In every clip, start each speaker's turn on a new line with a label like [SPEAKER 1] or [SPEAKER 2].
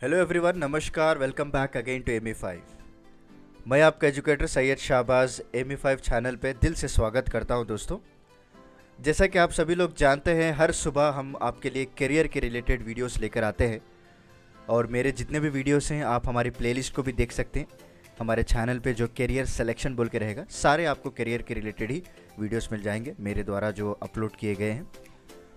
[SPEAKER 1] Hello everyone, नमस्कार। Welcome back again to ME5। मैं आपका educator Syed Shahbaz ME5 channel पे दिल से स्वागत करता हूं। दोस्तों, जैसा कि आप सभी लोग जानते हैं, हर सुबह हम आपके लिए करियर के रिलेटेड वीडियोस लेकर आते हैं और मेरे जितने भी वीडियोस हैं आप हमारी प्लेलिस्ट को भी देख सकते हैं। हमारे चैनल पे जो करियर सिलेक्शन बोल के रहेगा, सारे आपको करियर के रिलेटेड ही वीडियोस मिल जाएंगे मेरे द्वारा जो अपलोड किए गए हैं।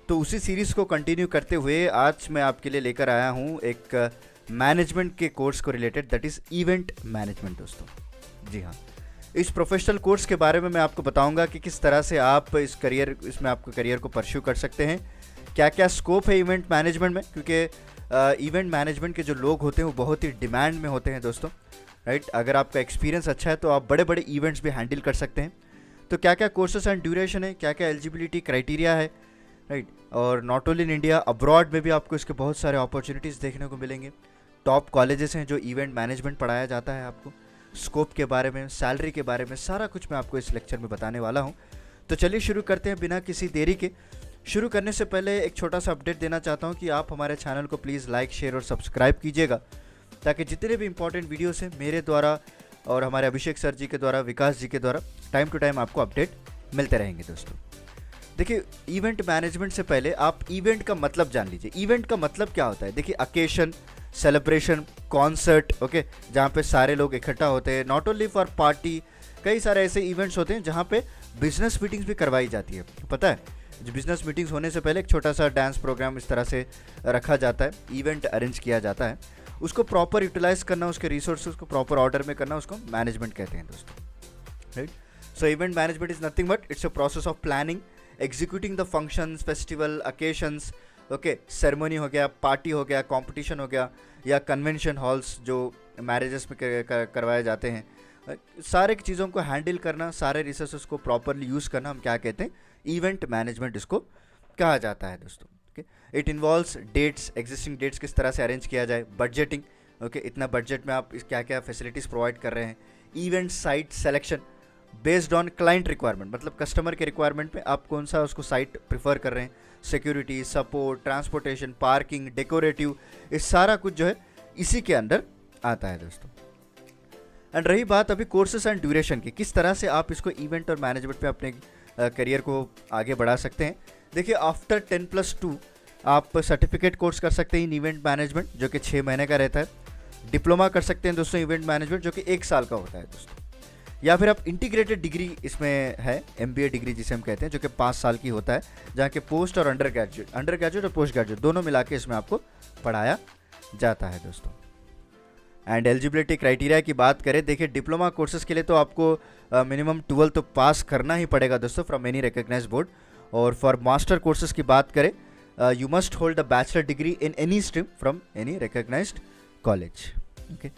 [SPEAKER 1] तो उसी सीरीज़ को कंटिन्यू करते हुए आज मैं आपके लिए लेकर आया हूँ एक मैनेजमेंट के कोर्स को related, that is event management. दोस्तों, जी हाँ, इस प्रोफेशनल कोर्स के बारे में मैं आपको बताऊंगा कि किस तरह से आप इसमें आपको करियर को परस्यू कर सकते हैं, क्या क्या स्कोप है इवेंट मैनेजमेंट में, क्योंकि इवेंट मैनेजमेंट के जो लोग होते हैं वो बहुत ही डिमांड में होते हैं दोस्तों। राइट, अगर आपका एक्सपीरियंस अच्छा है तो आप बड़े बड़े इवेंट्स भी हैंडल कर सकते हैं। तो क्या क्या कोर्सेस एंड ड्यूरेशन है, क्या क्या एलिजिबिलिटी क्राइटेरिया है, राइट, और not only in India, abroad में भी आपको इसके बहुत सारे अपॉर्चुनिटीज़ देखने को मिलेंगे। टॉप कॉलेजेस हैं जो इवेंट मैनेजमेंट पढ़ाया जाता है आपको, स्कोप के बारे में, सैलरी के बारे में, सारा कुछ मैं आपको इस लेक्चर में बताने वाला हूं। तो चलिए शुरू करते हैं बिना किसी देरी के। शुरू करने से पहले एक छोटा सा अपडेट देना चाहता हूं कि आप हमारे चैनल को प्लीज़ लाइक, शेयर और सब्सक्राइब कीजिएगा, ताकि जितने भी इंपॉर्टेंट वीडियोस हैं मेरे द्वारा और हमारे अभिषेक सर जी के द्वारा, विकास जी के द्वारा टाइम टू टाइम आपको अपडेट मिलते रहेंगे। दोस्तों, देखिए, इवेंट मैनेजमेंट से पहले आप इवेंट का मतलब जान लीजिए। इवेंट का मतलब क्या होता है? देखिए, अकेशन, सेलिब्रेशन, कॉन्सर्ट, ओके, जहाँ पे सारे लोग इकट्ठा होते हैं, नॉट ओनली फॉर पार्टी। कई सारे ऐसे इवेंट्स होते हैं जहाँ पे बिजनेस मीटिंग्स भी करवाई जाती है। पता है, जो बिजनेस मीटिंग्स होने से पहले एक छोटा सा डांस प्रोग्राम इस तरह से रखा जाता है, इवेंट अरेंज किया जाता है। उसको प्रॉपर यूटिलाइज करना, उसके रिसोर्सेज को प्रॉपर ऑर्डर में करना, उसको मैनेजमेंट कहते हैं दोस्तों। Right, so event management is nothing but it's a process of planning, executing the functions, festival, occasions, okay, ceremony हो गया, पार्टी हो गया, कंपटीशन हो गया, या कन्वेंशन हॉल्स जो मैरिजेस में करवाए जाते हैं, सारे चीज़ों को हैंडल करना, सारे रिसोर्सेज को प्रॉपरली यूज़ करना, हम क्या कहते हैं? इवेंट मैनेजमेंट इसको कहा जाता है दोस्तों। Okay, it involves debts, existing debts किस तरह से अरेंज किया जाए, बजटिंग, ओके, इतना बजट में आप क्या क्या फैसिलिटीज़ प्रोवाइड कर रहे हैं, event site selection based on client requirement, मतलब कस्टमर के रिक्वायरमेंट पे आप कौन सा उसको साइट प्रिफर कर रहे हैं, security, support, transportation, parking, decorative, ये सारा कुछ जो है इसी के अंदर आता है दोस्तों। एंड रही बात अभी कोर्सेस एंड ड्यूरेशन की, किस तरह से आप इसको इवेंट और मैनेजमेंट पे अपने करियर को आगे बढ़ा सकते हैं। देखिए, आफ्टर 10+2 आप सर्टिफिकेट कोर्स कर सकते हैं इन इवेंट मैनेजमेंट, जो कि 6 महीने का रहता है। डिप्लोमा कर सकते हैं दोस्तों इवेंट मैनेजमेंट, जो कि 1 साल का होता है दोस्तों। या फिर आप इंटीग्रेटेड डिग्री इसमें है, MBA डिग्री जिसे हम कहते हैं, जो कि 5 साल की होता है, जहाँ के पोस्ट और अंडर ग्रेजुएट और पोस्ट ग्रेजुएट दोनों मिला के इसमें आपको पढ़ाया जाता है दोस्तों। एंड एलिजिबिलिटी क्राइटेरिया की बात करें, देखिए, डिप्लोमा कोर्सेज के लिए तो आपको मिनिमम 12 तो पास करना ही पड़ेगा दोस्तों फ्रॉम एनी रिकग्नाइज बोर्ड। और फॉर मास्टर कोर्सेज की बात करें, you must hold a bachelor degree in any stream from any recognized college. Okay,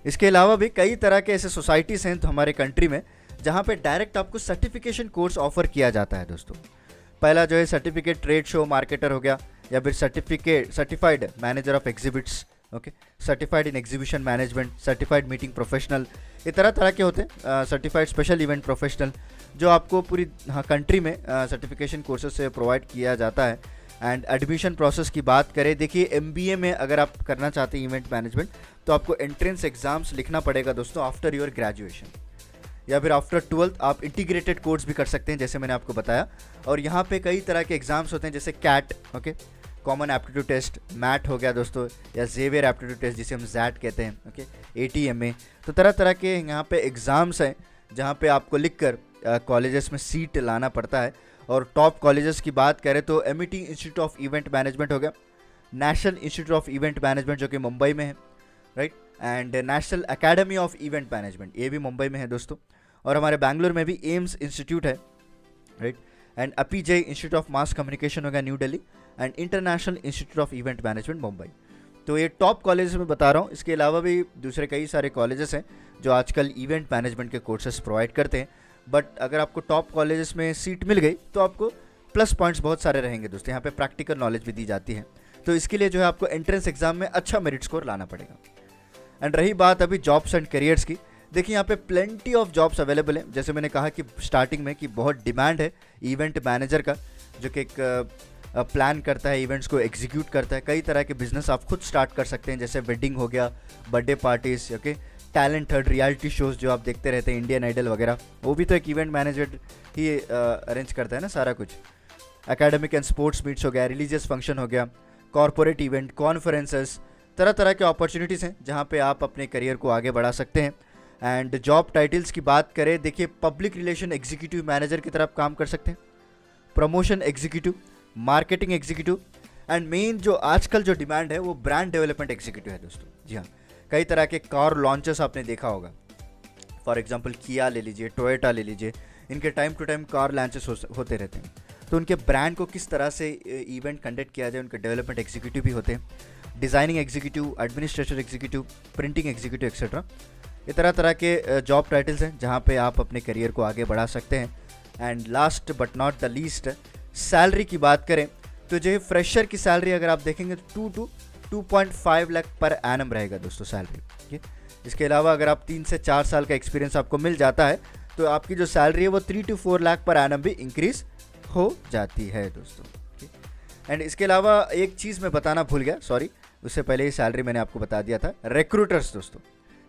[SPEAKER 1] इसके अलावा भी कई तरह के ऐसे सोसाइटीज़ हैं तो हमारे कंट्री में, जहाँ पे डायरेक्ट आपको सर्टिफिकेशन कोर्स ऑफर किया जाता है दोस्तों। पहला जो है सर्टिफिकेट ट्रेड शो मार्केटर हो गया, या फिर certified manager of exhibits, okay, certified in exhibition management, certified meeting professional, ये तरह तरह के होते हैं। सर्टिफाइड स्पेशल इवेंट प्रोफेशनल, जो आपको पूरी कंट्री में सर्टिफिकेशन कोर्सेज से प्रोवाइड किया जाता है। एंड एडमिशन प्रोसेस की बात करें, देखिए, MBA में अगर आप करना चाहते हैं इवेंट मैनेजमेंट, तो आपको एंट्रेंस एग्जाम्स लिखना पड़ेगा दोस्तों आफ्टर योर ग्रेजुएशन, या फिर आफ्टर 12th आप इंटीग्रेटेड कोर्स भी कर सकते हैं, जैसे मैंने आपको बताया। और यहाँ पे कई तरह के एग्जाम्स होते हैं, जैसे CAT, okay, common aptitude test, MAT हो गया दोस्तों, या जेवियर एप्टीट्यूड टेस्ट जिसे हम जैट कहते हैं, ओके, ATMA। तो तरह तरह के यहाँ पे एग्ज़ाम्स हैं जहाँ पे आपको लिख कर कॉलेजेस में सीट लाना पड़ता है। और टॉप कॉलेजेस की बात करें तो MIT institute of event management हो गया, national institute of event management जो कि मुंबई में है, right, and national academy of event management, ये भी मुंबई में है दोस्तों। और हमारे बैंगलोर में भी एम्स इंस्टीट्यूट है, right, and Apeejay institute of mass communication हो गया New Delhi, and international institute of event management Mumbai. तो ये टॉप कॉलेज में बता रहा हूँ। इसके अलावा भी दूसरे कई सारे कॉलेजेस हैं जो आजकल इवेंट मैनेजमेंट के कोर्सेज प्रोवाइड करते हैं। बट अगर आपको टॉप कॉलेजेस में सीट मिल गई तो आपको प्लस पॉइंट्स बहुत सारे रहेंगे दोस्तों। यहाँ पे प्रैक्टिकल नॉलेज भी दी जाती है, तो इसके लिए जो है आपको एंट्रेंस एग्जाम में अच्छा मेरिट स्कोर लाना पड़ेगा। एंड रही बात अभी जॉब्स एंड करियर्स की, देखिए, यहाँ पे प्लेंटी ऑफ जॉब्स अवेलेबल हैं। जैसे मैंने कहा कि स्टार्टिंग में कि बहुत डिमांड है इवेंट मैनेजर का, जो कि एक प्लान करता है, इवेंट्स को एग्जीक्यूट करता है। कई तरह के बिजनेस आप खुद स्टार्ट कर सकते हैं, जैसे वेडिंग हो गया, birthday parties, okay, talent Hunt, reality shows जो आप देखते रहते हैं, इंडियन आइडल वगैरह, वो भी तो एक इवेंट मैनेजर ही अरेंज करता है ना सारा कुछ। एकेडमिक एंड स्पोर्ट्स मीट्स हो गया, रिलीजियस फंक्शन हो गया, कॉर्पोरेट इवेंट, कॉन्फ्रेंसेस, तरह तरह के अपॉर्चुनिटीज़ हैं जहाँ पे आप अपने करियर को आगे बढ़ा सकते हैं। एंड जॉब टाइटल्स की बात करें, देखिए पब्लिक रिलेशन एग्जीक्यूटिव मैनेजर की तरह आप काम कर सकते हैं, promotion executive, marketing executive, and main जो आजकल जो डिमांड है वो ब्रांड डेवलपमेंट एग्जीक्यूटिव है दोस्तों। जी हाँ, कई तरह के कार लॉन्चेस आपने देखा होगा, फॉर एग्जांपल किया ले लीजिए, टोयोटा ले लीजिए, इनके time to time car launches होते रहते हैं। तो उनके ब्रांड को किस तरह से इवेंट कंडक्ट किया जाए, उनके डेवलपमेंट एग्जीक्यूटिव भी होते हैं, designing executive, administration executive, printing executive etcetera. ये तरह तरह के जॉब टाइटल्स हैं जहाँ पे आप अपने करियर को आगे बढ़ा सकते हैं। And last but not the least, salary की बात करें तो जो फ्रेशर की सैलरी अगर आप देखेंगे तो 2.5 लाख पर एनम रहेगा दोस्तों सैलरी। ठीक है, इसके अलावा अगर आप 3 से 4 साल का एक्सपीरियंस आपको मिल जाता है तो आपकी जो सैलरी है वो 3 to 4 लाख पर एनम भी इंक्रीज हो जाती है दोस्तों। एंड इसके अलावा एक चीज़ मैं बताना भूल गया, सॉरी, उससे पहले ही सैलरी मैंने आपको बता दिया था, रिक्रूटर्स दोस्तों,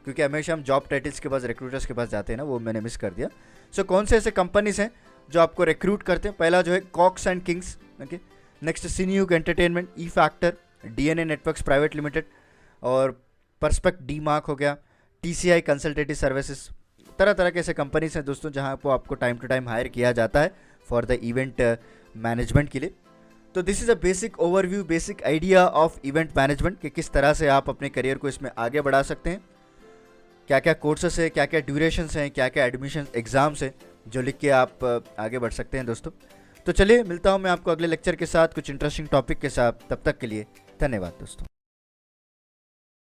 [SPEAKER 1] क्योंकि हमेशा हम जॉब टाइटल्स के पास रिक्रूटर्स के पास जाते हैं ना, वो मैंने मिस कर दिया। सो कौन से ऐसे कंपनीज हैं जो आपको रिक्रूट करते हैं? पहला जो है Cox and Kings, okay, next Cineyug entertainment, E factor, DNA networks private limited, और परस्पेक्ट डी मार्क हो गया, टीसीआई कंसल्टेटिव सर्विसेज। तरह तरह के ऐसे कंपनीज हैं दोस्तों जहां पर आपको टाइम टू टाइम हायर किया जाता है फॉर द इवेंट मैनेजमेंट के लिए। तो this is a basic overview, basic idea of event management कि किस तरह से आप अपने करियर को इसमें आगे बढ़ा सकते हैं, क्या क्या कोर्सेस है, क्या क्या ड्यूरेशंस हैं, क्या क्या एडमिशन एग्ज़ाम्स हैं जो लिख के आप आगे बढ़ सकते हैं दोस्तों। तो चलिए मिलता हूँ मैं आपको अगले लेक्चर के साथ कुछ इंटरेस्टिंग टॉपिक के साथ, तब तक के लिए धन्यवाद दोस्तों।